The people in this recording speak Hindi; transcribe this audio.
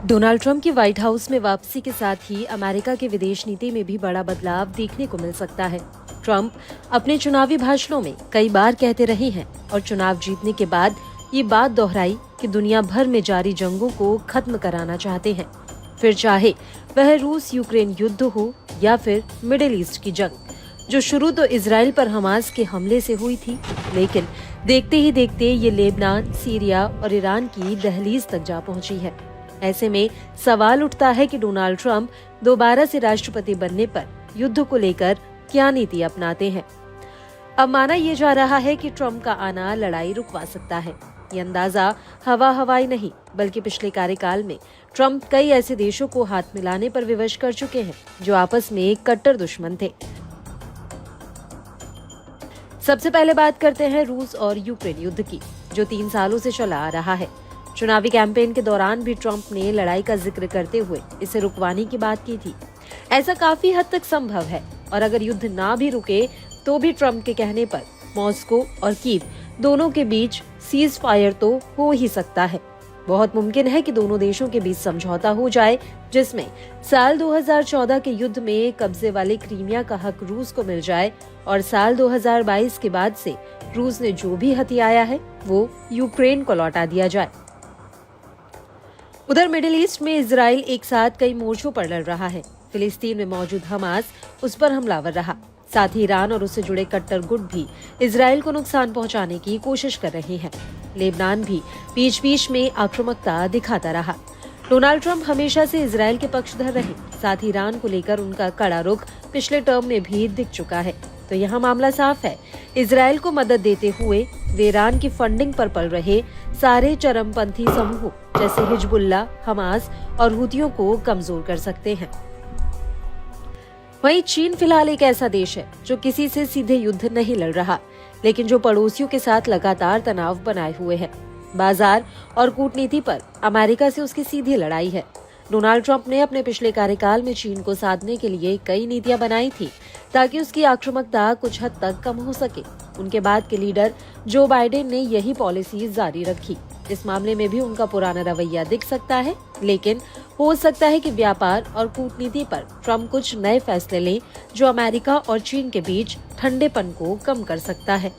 डोनाल्ड ट्रंप की व्हाइट हाउस में वापसी के साथ ही अमेरिका की विदेश नीति में भी बड़ा बदलाव देखने को मिल सकता है। ट्रंप अपने चुनावी भाषणों में कई बार कहते रहे हैं और चुनाव जीतने के बाद ये बात दोहराई कि दुनिया भर में जारी जंगों को खत्म कराना चाहते हैं, फिर चाहे वह रूस यूक्रेन युद्ध हो या फिर मिडिल ईस्ट की जंग, जो शुरू तो इजराइल पर हमास के हमले से हुई थी, लेकिन देखते ही देखते ये लेबनान, सीरिया और ईरान की दहलीज तक जा पहुंची है। ऐसे में सवाल उठता है कि डोनाल्ड ट्रंप दोबारा से राष्ट्रपति बनने पर युद्ध को लेकर क्या नीति अपनाते हैं। अब माना यह जा रहा है कि ट्रंप का आना लड़ाई रुकवा सकता है। ये अंदाजा हवाई नहीं, बल्कि पिछले कार्यकाल में ट्रंप कई ऐसे देशों को हाथ मिलाने पर विवश कर चुके हैं जो आपस में कट्टर दुश्मन थे। सबसे पहले बात करते हैं रूस और यूक्रेन युद्ध की, जो 3 सालों से चला आ रहा है। चुनावी कैंपेन के दौरान भी ट्रंप ने लड़ाई का जिक्र करते हुए इसे रुकवाने की बात की थी। ऐसा काफी हद तक संभव है और अगर युद्ध ना भी रुके तो भी ट्रंप के कहने पर मॉस्को और कीव दोनों के बीच सीज फायर तो हो ही सकता है। बहुत मुमकिन है कि दोनों देशों के बीच समझौता हो जाए, जिसमें साल 2014 के युद्ध में कब्जे वाले क्रीमिया का हक रूस को मिल जाए और साल 2022 के बाद से रूस ने जो भी हथियाया है वो यूक्रेन को लौटा दिया जाए। उधर मिडिल ईस्ट में इजराइल एक साथ कई मोर्चों पर लड़ रहा है। फिलिस्तीन में मौजूद हमास उस पर हमलावर रहा। साथ ही ईरान और उससे जुड़े कट्टर गुट भी इजराइल को नुकसान पहुंचाने की कोशिश कर रहे हैं। लेबनान भी बीच बीच में आक्रामकता दिखाता रहा। डोनाल्ड ट्रंप हमेशा से इजराइल के पक्षधर रहे। साथ ही ईरान को लेकर उनका कड़ा रुख पिछले टर्म में भी दिख चुका है। तो यहाँ मामला साफ है, इजराइल को मदद देते हुए वे ईरान की फंडिंग पर पल रहे सारे चरमपंथी समूहों जैसे हिजबुल्ला, हमास और हुतियों को कमजोर कर सकते हैं। वहीं चीन फिलहाल एक ऐसा देश है जो किसी से सीधे युद्ध नहीं लड़ रहा, लेकिन जो पड़ोसियों के साथ लगातार तनाव बनाए हुए है। बाजार और कूटनीति पर अमेरिका से उसकी सीधी लड़ाई है। डोनाल्ड ट्रंप ने अपने पिछले कार्यकाल में चीन को साधने के लिए कई नीतियां बनाई थी ताकि उसकी आक्रामकता कुछ हद तक कम हो सके। उनके बाद के लीडर जो बाइडेन ने यही पॉलिसी जारी रखी। इस मामले में भी उनका पुराना रवैया दिख सकता है, लेकिन हो सकता है कि व्यापार और कूटनीति पर ट्रंप कुछ नए फैसले लें जो अमेरिका और चीन के बीच ठंडेपन को कम कर सकता है।